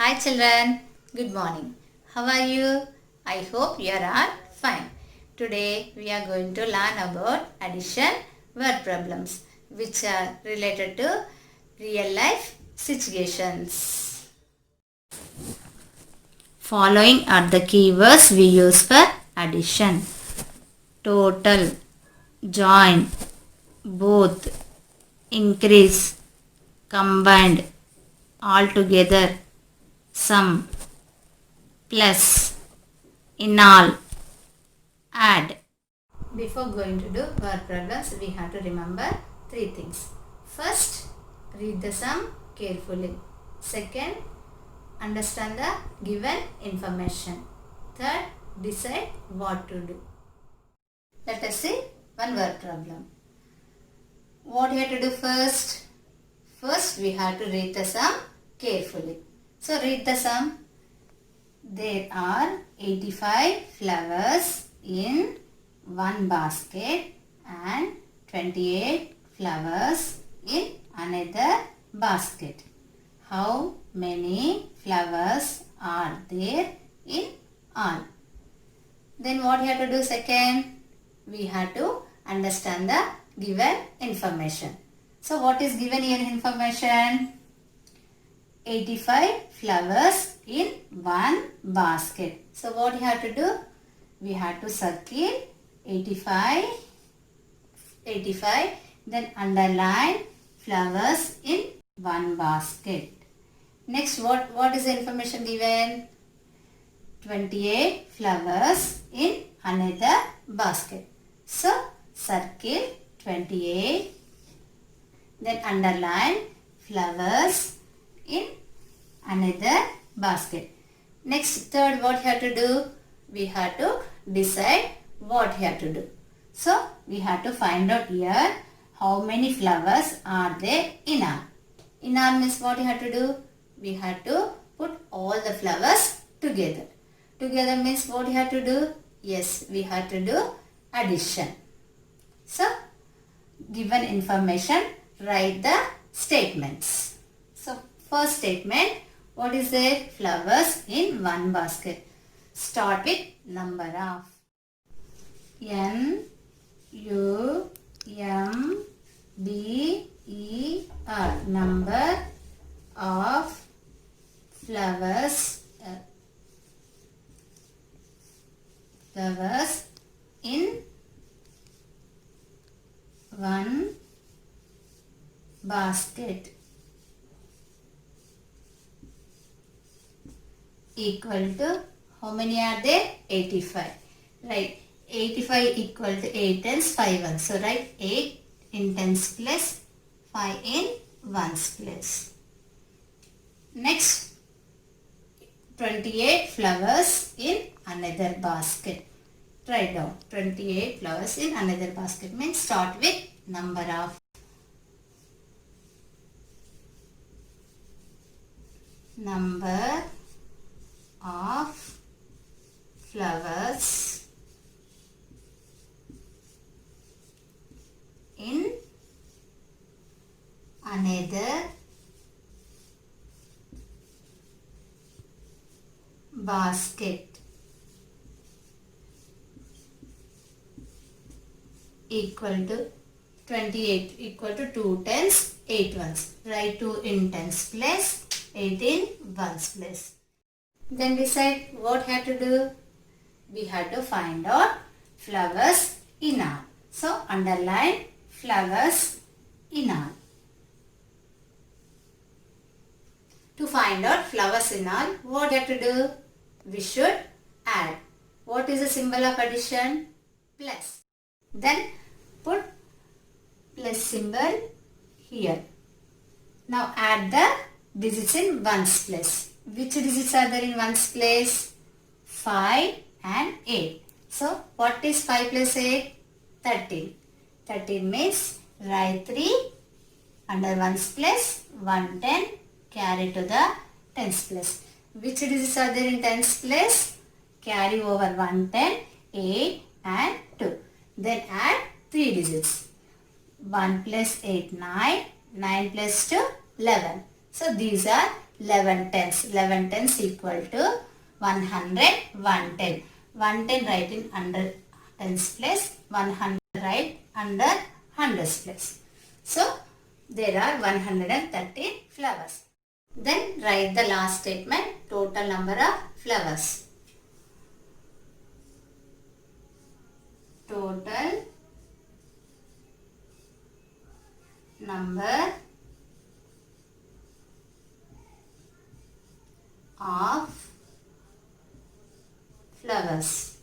Hi children, good morning. How are you? I hope you are all fine. Today we are going to learn about addition word problems which are related to real life situations. Following are the keywords we use for addition: total, join, both, increase, combined, altogether, sum, plus, in all, add. Before going to do word problems, we have to remember three things. First, read the sum carefully. Second, understand the given information. Third, decide what to do. Let us see one word problem. What we have to do first? First, we have to read the sum carefully. So, read the sum. There are 85 flowers in one basket and 28 flowers in another basket. How many flowers are there in all? Then what we have to do second? We have to understand the given information. So what is given here information? 85 flowers in one basket. So what you have to do? We have to circle 85, then underline flowers in one basket. Next, what is the information given? 28 flowers in another basket. So circle 28, then underline flowers in another basket. Next, third, what you have to do? We have to decide what you have to do. So, we have to find out here how many flowers are there in all. In all means what you have to do? We have to put all the flowers together. Together means what you have to do? Yes, we have to do addition. So, given information, write the statements. So, first statement, what is there? Flowers in one basket. Start with number of. N U M B E R. Number of flowers in one basket equal to, how many are there? 85. Right. 85 equal to 8 tens 5 ones. So write 8 in tens place, 5 in ones place. Next, 28 flowers in another basket. Write down 28 flowers in another basket means start with number of. Number of flowers in another basket equal to 28 equal to 2 tens 8 ones. Write 2 in tens place, 8 in ones place. Then decide what we have to do. We have to find out flowers in all. So underline flowers in all. To find out flowers in all, what we have to do? We should add. What is the symbol of addition? Plus. Then put plus symbol here. Now add the digits in ones place. Which digits are there in ones place? 5 and 8. So what is 5 plus 8? 13. 13 means write 3 under ones place, 110, carry to the tens place. Which digits are there in tens place? Carry over 110, 8 and 2. Then add 3 digits. 1 plus 8, 9. 9 plus 2, 11. So these are 11 tens. 11 tens equal to 100, 110. 110 write in under tens place, 100 write under hundreds place. So, there are 113 flowers. Then write the last statement, total number of flowers. Total number of flowers.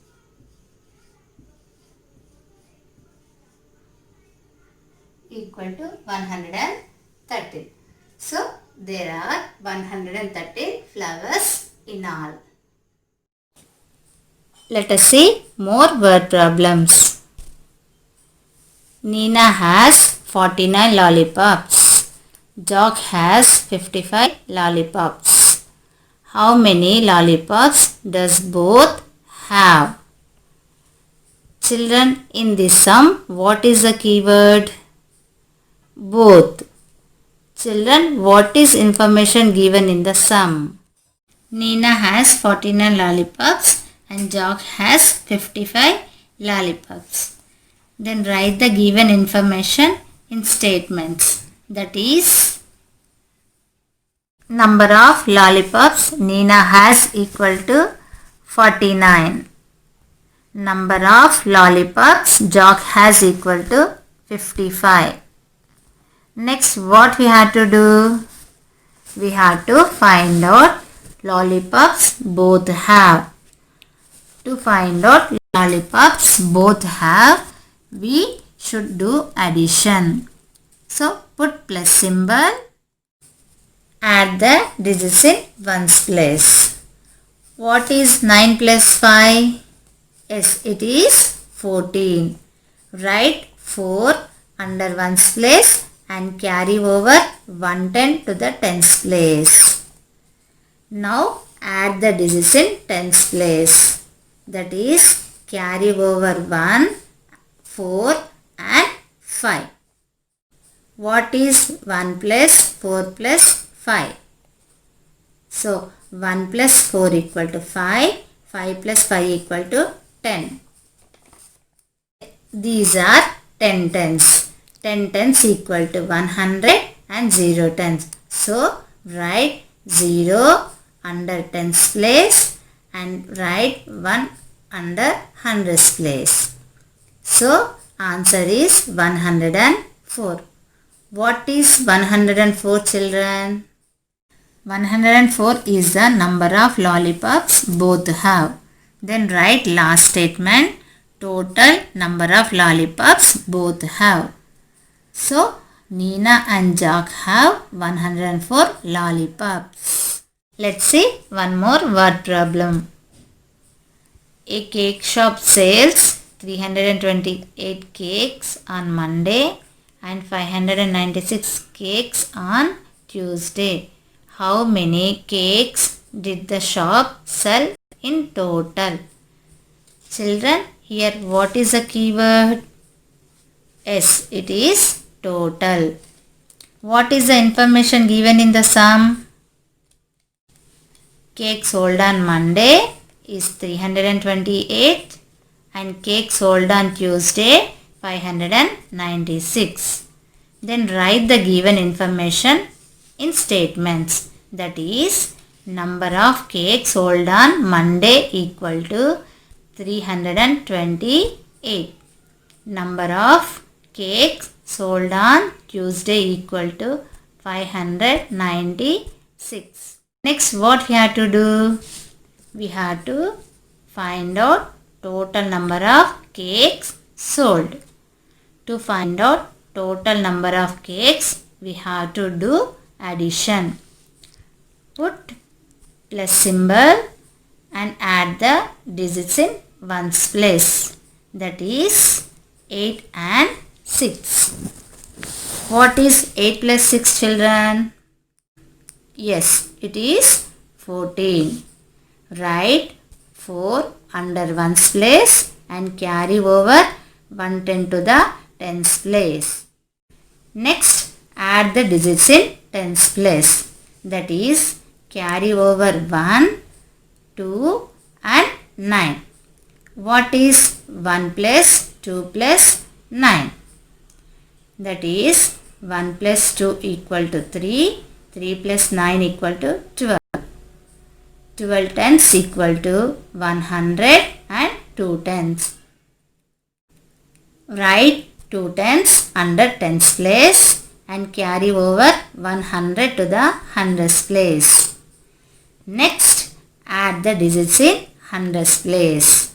Equal to 113. So, there are 113 flowers in all. Let us see more word problems. Nina has 49 lollipops. Jock has 55 lollipops. How many lollipops does both have? Children, in this sum, what is the keyword? Both. Children, what is information given in the sum? Nina has 49 lollipops and Jock has 55 lollipops. Then write the given information in statements. That is, number of lollipops Nina has equal to 49. Number of lollipops Jock has equal to 55. Next, what we have to do? We have to find out lollipops both have. To find out lollipops both have, we should do addition. So, put plus symbol, add the digits in ones place. What is 9 plus 5? Yes, it is 14. Write 4 under ones place and carry over 110 to the tens place. Now add the digits in tens place. That is, carry over 1, 4 and 5. What is 1 plus 4 plus 5? So 1 plus 4 equal to 5. 5 plus 5 equal to 10. These are 10 tens. 10 tens equal to 100 and 0 tens. So, write 0 under tens place and write 1 under hundreds place. So, answer is 104. What is 104, children? 104 is the number of lollipops both have. Then write last statement, total number of lollipops both have. So, Nina and Jock have 104 lollipops. Let's see one more word problem. A cake shop sells 328 cakes on Monday and 596 cakes on Tuesday. How many cakes did the shop sell in total? Children, here what is the keyword? Yes, it is total. What is the information given in the sum? Cake sold on Monday is 328 and cake sold on Tuesday 596. Then write the given information in statements. That is, number of cakes sold on Monday equal to 328. Number of cakes sold on Tuesday equal to 596. Next, what we have to do? We have to find out total number of cakes sold. To find out total number of cakes, we have to do addition. Put plus symbol and add the digits in ones place. That is 8 and 6. What is 8 plus 6, children? Yes, it is 14. Write 4 under ones place and carry over 110 to the tens place. Next, add the digits in tens place. That is carry over 1, 2 and 9. What is 1 plus 2 plus 9? That is 1 plus 2 equal to 3, 3 plus 9 equal to 12. 12 tens equal to 100 and 2 tens. Write 2 tens under tens place and carry over 100 to the hundreds place. Next, add the digits in hundreds place.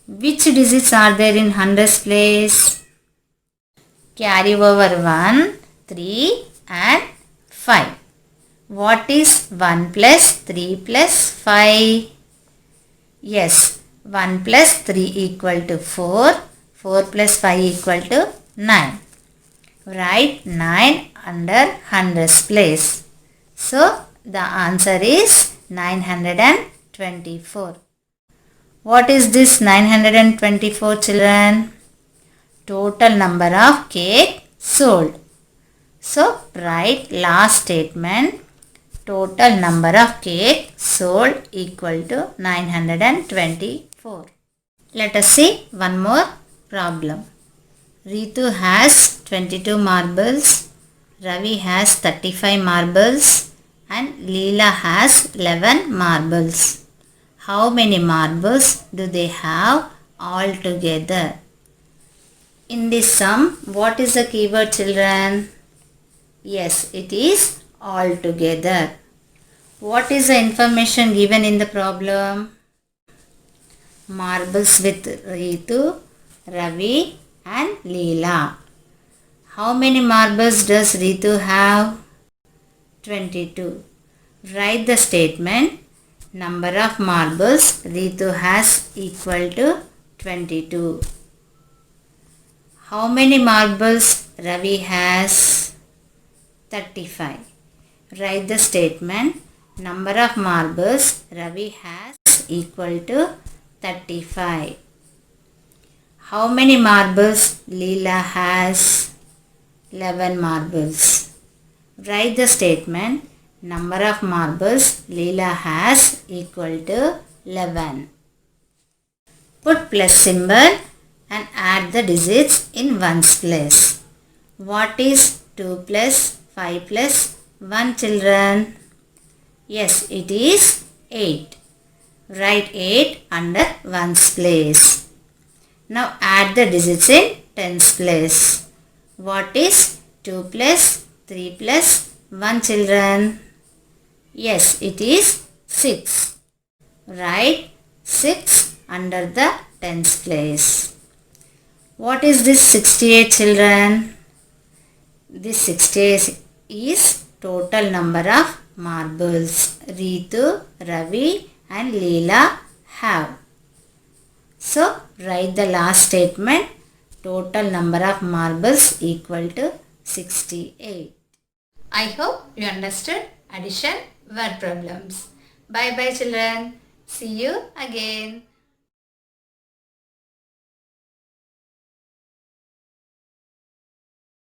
Which digits are there in hundreds place? Carry over 1, 3 and 5. What is 1 plus 3 plus 5? Yes, 1 plus 3 equal to 4. 4 plus 5 equal to 9. Write 9 under hundreds place. So, the answer is 924. What is this 924 children? Total number of cake sold. So, write last statement. Total number of cake sold equal to 924. Let us see one more problem. Ritu has 22 marbles, Ravi has 35 marbles and Leela has 11 marbles. How many marbles do they have all together? In this sum, what is the keyword children? Yes, it is all together. What is the information given in the problem? Marbles with Ritu, Ravi and Leela. How many marbles does Ritu have? 22. Write the statement. Number of marbles Ritu has equal to 22. How many marbles Ravi has? 35. Write the statement. Number of marbles Ravi has equal to 35. How many marbles Leela has? 11 marbles. Write the statement. Number of marbles Leela has equal to 11. Put plus symbol and add the digits in ones place. What is 2 plus 5 plus 1 children? Yes, it is 8. Write 8 under ones place. Now add the digits in tens place. What is 2 plus 3 plus 1 children? Yes, it is 6. Write 6 under the tens place. What is this 68 children? This 68 is total number of marbles Ritu, Ravi and Leela have. So, write the last statement. Total number of marbles equal to 68. I hope you understood addition word problems. Bye bye children. See you again.